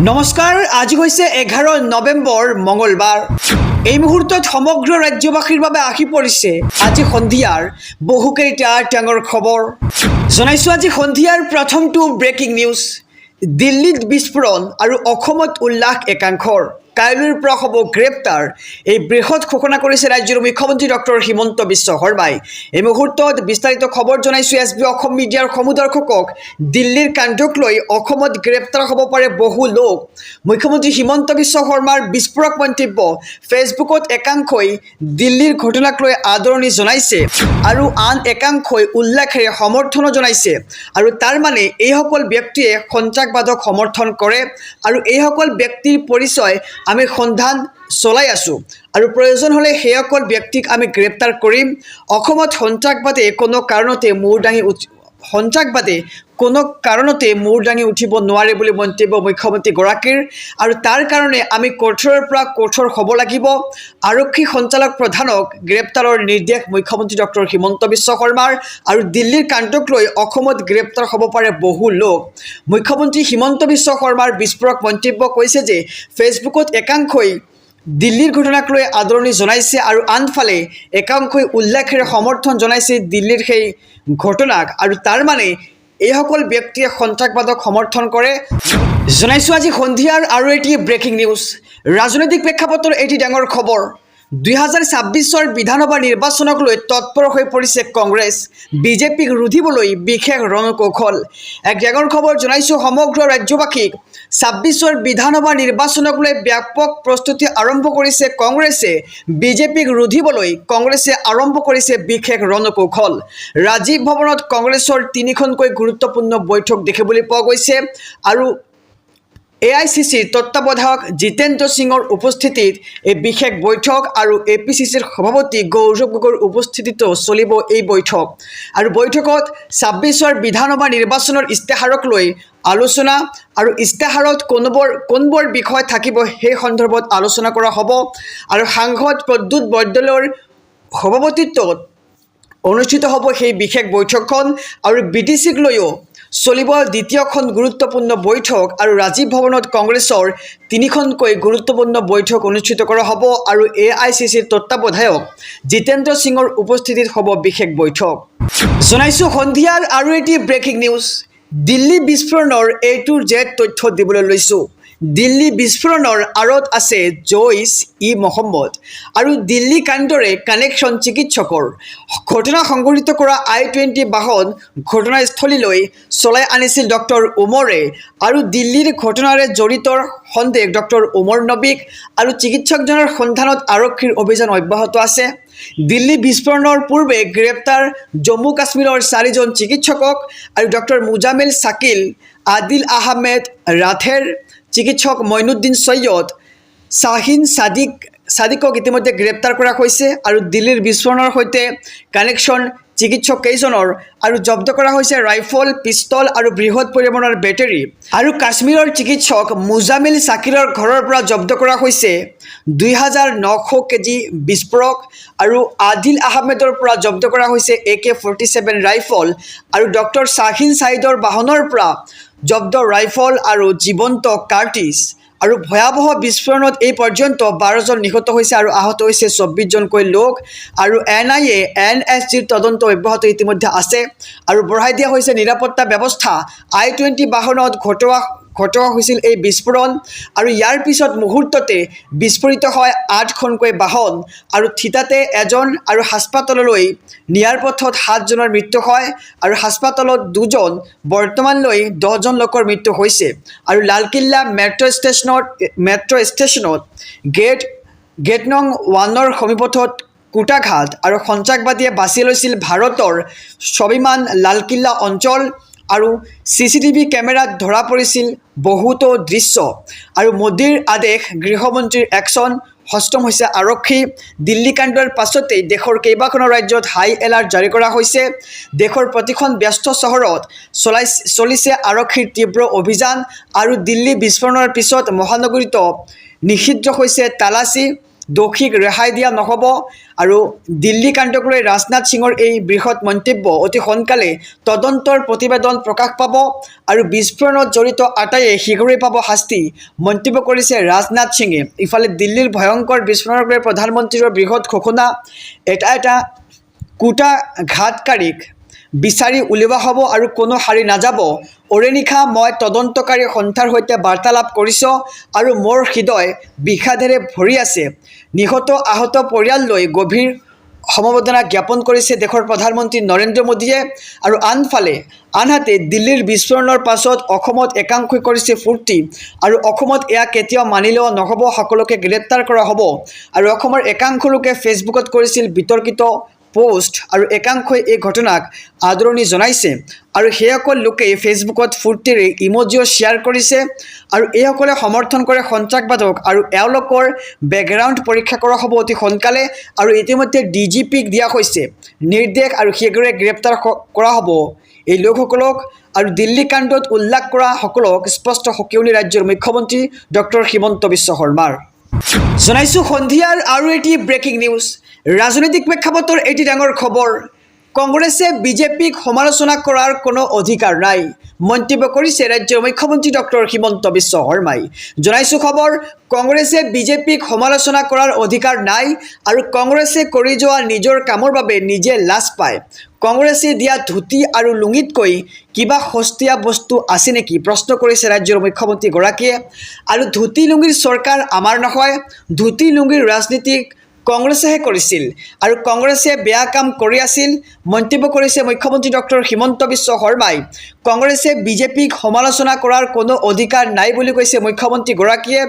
নমস্কাৰ, আজি হৈছে 11 নৱেম্বৰ মঙলবাৰ। এই মুহূৰ্তত সমগ্ৰ ৰাজ্যবাসীৰ বাবে আহি পৰিছে আজি সন্ধিয়াৰ বহুকেইটা ডাঙৰ খবৰ। জনাইছো আজি সন্ধিয়াৰ প্ৰথমটো ব্ৰেকিং নিউজ। দিল্লীত বিস্ফোৰণ আৰু অসমত উল্লাস একাংশৰ। কাইলৈৰ পৰা হ'ব গ্ৰেপ্তাৰ। এই বৃহৎ ঘোষণা কৰিছে ৰাজ্যৰ মুখ্যমন্ত্ৰী ডক্টৰ হিমন্ত বিশ্ব শৰ্মাই। এই মুহূৰ্তত বিস্তাৰিত খবৰ জনাইছো এছবি অসম মিডিয়াৰ সমূহ দৰ্শকক। দিল্লীৰ কাণ্ডক লৈ অসমত গ্ৰেপ্তাৰ হ'ব পাৰে বহু লোক। মুখ্যমন্ত্ৰী হিমন্ত বিশ্ব শৰ্মাৰ বিস্ফোৰক মন্তব্য। ফেচবুকত একাংশই দিল্লীৰ ঘটনাক লৈ আদৰণি জনাইছে আৰু আন একাংশই উল্লাসেৰে সমৰ্থনো জনাইছে। আৰু তাৰ মানে এইসকল ব্যক্তিয়ে সন্ত্ৰাসবাদক সমৰ্থন কৰে আৰু এইসকল ব্যক্তিৰ পৰিচয় আমি সন্ধান চলাই আছো আৰু প্ৰয়োজন হ'লে সেইসকল ব্যক্তিক আমি গ্ৰেপ্তাৰ কৰিম। অসমত সন্ত্ৰাসবাদে কোনো কাৰণতে মূৰ দাঙি উঠিব নোৱাৰে বুলি মন্তব্য মুখ্যমন্ত্ৰীগৰাকীৰ। আৰু তাৰ কাৰণে আমি কঠোৰৰ পৰা কঠোৰ হ'ব লাগিব। আৰক্ষী সঞ্চালক প্ৰধানক গ্ৰেপ্তাৰৰ নিৰ্দেশ মুখ্যমন্ত্ৰী ডক্টৰ হিমন্ত বিশ্ব শৰ্মাৰ। আৰু দিল্লীৰ কাণ্ডক লৈ অসমত গ্ৰেপ্তাৰ হ'ব পাৰে বহু লোক। মুখ্যমন্ত্ৰী হিমন্ত বিশ্ব শৰ্মাৰ বিস্ফোৰক মন্তব্য কৈছে যে ফেচবুকত একাংশই দিল্লীৰ ঘটনাক লৈ আদৰণি জনাইছে আৰু আনফালে একাংশই উল্লাসেৰে সমৰ্থন জনাইছে দিল্লীৰ সেই ঘটনাক। আৰু তাৰ মানে এইসকল ব্যক্তিয়ে সন্ত্ৰাসবাদক সমৰ্থন কৰে। জনাইছো আজি সন্ধিয়াৰ আৰু এটি ব্ৰেকিং নিউজ। ৰাজনৈতিক প্ৰেক্ষাপটৰ এটি ডাঙৰ খবৰ। 2026 বিধানসভা নিৰ্বাচনক লৈ তৎপৰ হৈ পৰিছে কংগ্ৰেছ। বিজেপিক ৰুধিবলৈ বিশেষ ৰণকৌশল। এক ডাঙৰ খবৰ জনাইছো সমগ্ৰ ৰাজ্যবাসীক। 26 বিধানসভা নিৰ্বাচনক লৈ ব্যাপক প্ৰস্তুতি আৰম্ভ কৰিছে কংগ্ৰেছে। বিজেপিক ৰুধিবলৈ কংগ্ৰেছে আৰম্ভ কৰিছে বিশেষ ৰণকৌশল। ৰাজীৱ ভৱনত কংগ্ৰেছৰ 3খনকৈ গুৰুত্বপূৰ্ণ বৈঠক দেখিবলৈ পোৱা গৈছে আৰু AICCৰ তত্ত্বাৱধায়ক জিতেন্দ্ৰ সিঙৰ উপস্থিতিত এই বিশেষ বৈঠক আৰু APCCৰ সভাপতি গৌৰৱ গগৈৰ উপস্থিতিতো চলিব এই বৈঠক। আৰু বৈঠকত 26 বিধানসভা নিৰ্বাচনৰ ইস্তাহাৰক লৈ আলোচনা আৰু ইস্তাহাৰত কোনবোৰ বিষয় থাকিব সেই সন্দৰ্ভত আলোচনা কৰা হ'ব। আৰু সাংসদ প্ৰদ্যুৎ বৰদলৈৰ সভাপতিত্বত অনুষ্ঠিত হ'ব সেই বিশেষ বৈঠকখন। আৰু BTCক লৈও চলিব দ্বিতীয়খন গুৰুত্বপূৰ্ণ বৈঠক আৰু ৰাজীৱ ভৱনত কংগ্ৰেছৰ 3খনকৈ গুৰুত্বপূৰ্ণ বৈঠক অনুষ্ঠিত কৰা হ'ব আৰু AICCৰ তত্ত্বাৱধায়ক জিতেন্দ্ৰ সিঙৰ উপস্থিতিত হ'ব বিশেষ বৈঠক। জনাইছো সন্ধিয়াৰ আৰু এটি ব্ৰেকিং নিউজ। দিল্লী বিস্ফোৰণৰ A to Z তথ্য দিবলৈ লৈছো। দিল্লী বিস্ফোৰণৰ আঁৰত আছে জইচ-ই মহম্মদ আৰু দিল্লী কাণ্ডৰে কানেকশ্যন চিকিৎসকৰ। ঘটনা সংঘটিত কৰা I-20 বাহন ঘটনাস্থলীলৈ চলাই আনিছিল ডক্টৰ ওমৰে আৰু দিল্লীৰ ঘটনাৰে জড়িত সন্দেহ ডক্টৰ ওমৰ নবীক আৰু চিকিৎসকজনৰ সন্ধানত আৰক্ষীৰ অভিযান অব্যাহত আছে। দিল্লী বিস্ফোৰণৰ পূৰ্বে গ্ৰেপ্তাৰ জম্মু কাশ্মীৰৰ 4জন চিকিৎসকক আৰু ডক্টৰ মুজামিল শাকিল, আদিল আহমেদ ৰাথেৰ, চিকিৎসক মইনুদ্দিন সৈয়দ, শাহিন সাদিকক ইতিমধ্যে গ্ৰেপ্তাৰ কৰা হৈছে আৰু দিল্লীৰ বিস্ফোৰণৰ সৈতে কানেকশ্যন চিকিৎসক কেইজনৰ আৰু জব্দ কৰা হৈছে ৰাইফল, পিষ্টল আৰু বৃহৎ পৰিমাণৰ বেটাৰী। আৰু কাশ্মীৰৰ চিকিৎসক মুজামিল শাকিলৰ ঘৰৰ পৰা জব্দ কৰা হৈছে 2900 কেজি বিস্ফোৰক আৰু আদিল আহমেদৰ পৰা জব্দ কৰা হৈছে AK-47 ৰাইফল আৰু ডক্টৰ শাহিন সাইদৰ বাহনৰ পৰা জব্দ ৰাইফল আৰু জীৱন্ত কাৰ্টিজ। আৰু ভয়াৱহ বিস্ফোৰণত এই পৰ্যন্ত 12জন নিহত হৈছে আৰু আহত হৈছে 24জনকৈ লোক। আৰু NIA NSGৰ তদন্ত অব্যাহত ইতিমধ্যে আছে আৰু বঢ়াই দিয়া হৈছে নিৰাপত্তা ব্যৱস্থা। I-20 বাহনত ঘটোৱা হৈছিল এই বিস্ফোৰণ আৰু ইয়াৰ পিছত মুহূৰ্ততে বিস্ফোৰিত হয় 8খনকৈ বাহন আৰু থিতাতে এজন আৰু হাস্পাতাললৈ নিয়াৰ পথত 7জনৰ মৃত্যু হয় আৰু হাস্পাতালত 2জন। বৰ্তমানলৈ 10জন লোকৰ মৃত্যু হৈছে। আৰু লালকিল্লা মেট্ৰ' ষ্টেচনত গেট নং 1ৰ সমীপত কুটাঘাট আৰু সন্ত্ৰাসবাদীয়ে বাছি লৈছিল ভাৰতৰ স্বাভিমান লালকিল্লা অঞ্চল আৰু CCTV কেমেৰাত ধৰা পৰিছিল বহুতো দৃশ্য। আৰু মোদীৰ আদেশ, গৃহমন্ত্ৰীৰ একশ্যন, হস্তম হৈছে আৰক্ষী। দিল্লী কাণ্ডৰ পাছতেই দেশৰ কেইবাখনো ৰাজ্যত হাই এলাৰ্ট জাৰি কৰা হৈছে। দেশৰ প্ৰতিখন ব্যস্ত চহৰত চলিছে আৰক্ষীৰ তীব্ৰ অভিযান আৰু দিল্লী বিস্ফোৰণৰ পিছত মহানগৰীত নিষিদ্ধ হৈছে তালাচী দোষীক ৰেহাই দিয়া নহ'ব আৰু দিল্লী কাণ্ডক লৈ ৰাজনাথ সিঙৰ এই বৃহৎ মন্তব্য অতি সোনকালে তদন্তৰ প্ৰতিবেদন প্ৰকাশ পাব আৰু বিস্ফোৰণত জড়িত আটাইয়ে শীঘ্ৰেই পাব শাস্তি মন্তব্য কৰিছে ৰাজনাথ সিঙে। ইফালে দিল্লীৰ ভয়ংকৰ বিস্ফোৰণক লৈ প্ৰধানমন্ত্ৰীৰ বৃহৎ ঘোষণা, এটা কুটাঘাতকাৰীক বিচাৰি উলিওৱা হ'ব আৰু কোনো হাৰি নাযাব। ওৰে নিশা মই তদন্তকাৰী সন্থাৰ সৈতে বাৰ্তালাপ কৰিছোঁ আৰু মোৰ হৃদয় বিষাদেৰে ভৰি আছে। নিহত আহত পৰিয়াললৈ গভীৰ সমবেদনা জ্ঞাপন কৰিছে দেশৰ প্ৰধানমন্ত্ৰী নৰেন্দ্ৰ মোদীয়ে। আৰু আনহাতে দিল্লীৰ বিস্ফোৰণৰ পাছত অসমত একাংশই কৰিছে ফূৰ্তি আৰু অসমত এয়া কেতিয়াও মানিলেও নহ'ব, সকলোকে গ্ৰেপ্তাৰ কৰা হ'ব। আৰু অসমৰ একাংশ লোকে ফেচবুকত কৰিছিল বিতৰ্কিত পোষ্ট আৰু একাংশই এই ঘটনাক আদৰণি জনাইছে আৰু সেইসকল লোকে ফেচবুকত ফূৰ্তিৰে ইমজিও শ্বেয়াৰ কৰিছে আৰু এইসকলে সমৰ্থন কৰে সন্ত্ৰাসবাদক আৰু এওঁলোকৰ বেকগ্ৰাউণ্ড পৰীক্ষা কৰা হ'ব অতি সোনকালে। আৰু ইতিমধ্যে DGPক দিয়া হৈছে নিৰ্দেশ আৰু শীঘ্ৰে গ্ৰেপ্তাৰ কৰা হ'ব এই লোকসকলক। আৰু দিল্লী কাণ্ডত উল্লেখ কৰা সকলক স্পষ্ট সকিয়নি ৰাজ্যৰ মুখ্যমন্ত্ৰী ডক্টৰ হিমন্ত বিশ্ব শৰ্মাৰ। জনাইছোঁ সন্ধিয়াৰ আৰু এটি ব্ৰেকিং নিউজ। ৰাজনৈতিক প্ৰেক্ষাপটৰ এটি ডাঙৰ খবৰ, কংগ্ৰেছে বিজেপিক সমালোচনা কৰাৰ কোনো অধিকাৰ নাই মন্তব্য কৰিছে ৰাজ্যৰ মুখ্যমন্ত্ৰী ডক্টৰ হিমন্ত বিশ্ব শৰ্মাই। জনাইছোঁ খবৰ, কংগ্ৰেছে বিজেপিক সমালোচনা কৰাৰ অধিকাৰ নাই আৰু কংগ্ৰেছে কৰি যোৱা নিজৰ কামৰ বাবে নিজে লাজ পায়। কংগ্ৰেছে দিয়া ধুতি আৰু লুঙিতকৈ কিবা সস্তীয়া বস্তু আছে নেকি প্ৰশ্ন কৰিছে ৰাজ্যৰ মুখ্যমন্ত্ৰীগৰাকীয়ে। আৰু ধুতি লুঙিৰ চৰকাৰ আমাৰ নহয়, ধুতি লুঙিৰ ৰাজনীতিক কংগ্ৰেছেহে কৰিছিল আৰু কংগ্ৰেছে বেয়া কাম কৰি আছিল মন্তব্য কৰিছে মুখ্যমন্ত্ৰী ডক্টৰ হিমন্ত বিশ্ব শৰ্মাই। কংগ্ৰেছে বিজেপিক সমালোচনা কৰাৰ কোনো অধিকাৰ নাই বুলি কৈছে মুখ্যমন্ত্ৰীগৰাকীয়ে।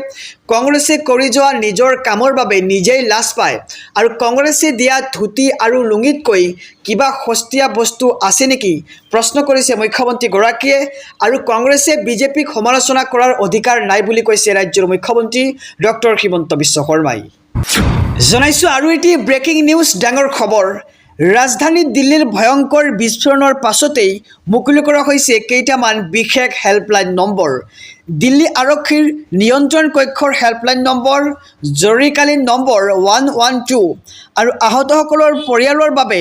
কংগ্ৰেছে কৰি যোৱা নিজৰ কামৰ বাবে নিজেই লাজ পায় আৰু কংগ্ৰেছে দিয়া ধুতি আৰু লুঙিতকৈ কিবা সস্তীয়া বস্তু আছে নেকি প্ৰশ্ন কৰিছে মুখ্যমন্ত্ৰীগৰাকীয়ে। আৰু কংগ্ৰেছে বিজেপিক সমালোচনা কৰাৰ অধিকাৰ নাই বুলি কৈছে ৰাজ্যৰ মুখ্যমন্ত্ৰী ডক্টৰ হিমন্ত বিশ্ব শৰ্মাই। জনাইছোঁ আৰু এটি ব্ৰেকিং নিউজ, ডাঙৰ খবৰ, ৰাজধানী দিল্লীৰ ভয়ংকৰ বিস্ফোৰণৰ পাছতেই মুকলি কৰা হৈছে কেইটামান বিশেষ হেল্পলাইন নম্বৰ। দিল্লী আৰক্ষীৰ নিয়ন্ত্ৰণ কক্ষৰ হেল্পলাইন নম্বৰ, জৰুৰীকালীন নম্বৰ 112 আৰু আহতসকলৰ পৰিয়ালৰ বাবে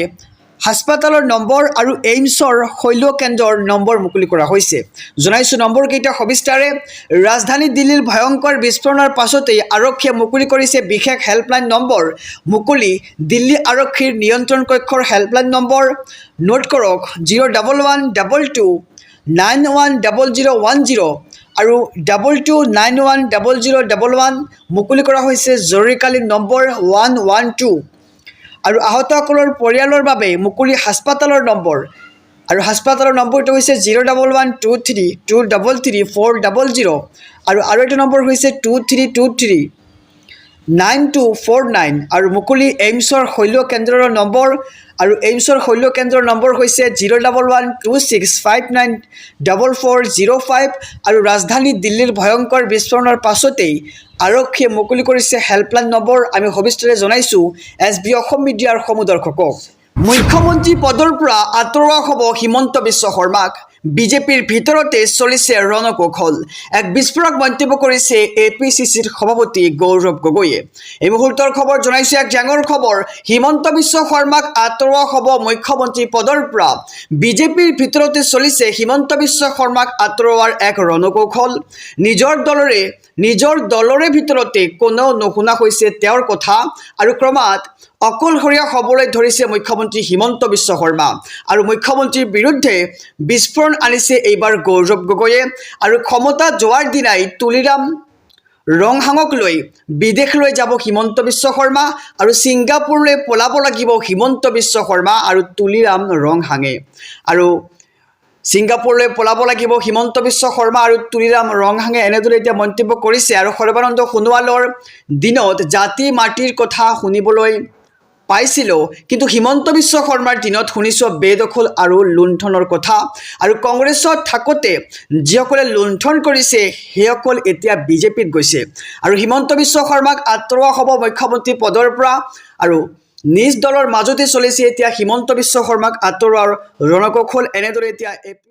হাস্পতালৰ নম্বৰ আৰু এইমছৰ শল্য কেন্দ্ৰৰ নম্বৰ মুকলি কৰা হৈছে। জনাইছোঁ নম্বৰকেইটা সবিস্তাৰে। ৰাজধানী দিল্লীৰ ভয়ংকৰ বিস্ফোৰণৰ পাছতেই আৰক্ষীয়ে মুকলি কৰিছে বিশেষ হেল্পলাইন নম্বৰ মুকলি। দিল্লী আৰক্ষীৰ নিয়ন্ত্ৰণ কক্ষৰ হেল্পলাইন নম্বৰ নোট কৰক 01122910010 আৰু 22910011 মুকলি কৰা হৈছে জৰুৰীকালীন নম্বৰ 112 আৰু আহতসকলৰ পৰিয়ালৰ বাবে মুকলি হাস্পতালৰ নম্বৰ আৰু হাস্পতালৰ নম্বৰটো হৈছে 01123233400 আৰু এটা নম্বৰ হৈছে 23239249 আৰু মুকলি এইমছৰ শল্য কেন্দ্ৰৰ নম্বৰ আৰু এইমছৰ শল্য কেন্দ্ৰৰ নম্বৰ হৈছে 01126594405 আৰু ৰাজধানী দিল্লীৰ ভয়ংকৰ বিস্ফোৰণৰ পাছতেই আৰক্ষীয়ে মুকলি কৰিছে হেল্পলাইন নম্বৰ। আমি সবিস্তাৰে জনাইছোঁ SB অসম মিডিয়াৰ সমদৰ্শকক। মুখ্যমন্ত্ৰী পদৰ পৰা আঁতৰোৱা হ'ব হিমন্ত বিশ্ব শৰ্মাক, বিজেপিৰ ভিতৰতে চলিছে ৰণকৌশল। এক বিস্ফোৰক মন্তব্য কৰিছে APCCৰ সভাপতি গৌৰৱ গগৈয়ে। এই মুহূৰ্তৰ খবৰ জনাইছোঁ, এক ডাঙৰ খবৰ, হিমন্ত বিশ্ব শৰ্মাক আঁতৰোৱা হ'ব মুখ্যমন্ত্ৰী পদৰ পৰা। বিজেপিৰ ভিতৰতে চলিছে হিমন্ত বিশ্ব শৰ্মাক আঁতৰোৱাৰ এক ৰণকৌশল। নিজৰ দলৰে ভিতৰতে কোনেও নুশুনা হৈছে তেওঁৰ কথা আৰু ক্ৰমাৎ অকলশৰীয়া হ'বলৈ ধৰিছে মুখ্যমন্ত্ৰী হিমন্ত বিশ্ব শৰ্মা আৰু মুখ্যমন্ত্ৰীৰ বিৰুদ্ধে বিস্ফোৰণ আনিছে এইবাৰ গৌৰৱ গগৈয়ে। আৰু ক্ষমতা যোৱাৰ দিনাই তুলিৰাম ৰংহাঙক লৈ বিদেশলৈ যাব হিমন্ত বিশ্ব শৰ্মা আৰু ছিংগাপুৰলৈ পলাব লাগিব হিমন্ত বিশ্ব শৰ্মা আৰু তুলিৰাম ৰংহাঙে। আৰু ছিংগাপুৰলৈ পলাব লাগিব হিমন্ত বিশ্ব শৰ্মা আৰু তুলিৰাম ৰংহাঙে এনেদৰে এতিয়া মন্তব্য কৰিছে। আৰু সৰ্বানন্দ সোণোৱালৰ দিনত জাতি মাটিৰ কথা শুনিবলৈ পাইছিলোঁ, কিন্তু হিমন্ত বিশ্ব শৰ্মাৰ দিনত শুনিছোঁ বেদখল আৰু লুণ্ঠনৰ কথা। আৰু কংগ্ৰেছত থাকোঁতে যিসকলে লুণ্ঠন কৰিছে সেইসকল এতিয়া বিজেপিত গৈছে আৰু হিমন্ত বিশ্ব শৰ্মাক আঁতৰোৱা হ'ব মুখ্যমন্ত্ৰী পদৰ পৰা। আৰু নিজ দলৰ মাজতে চলিছে এতিয়া হিমন্ত বিশ্ব শৰ্মাক আঁতৰোৱাৰ ৰণকৌশল। এনেদৰে এতিয়া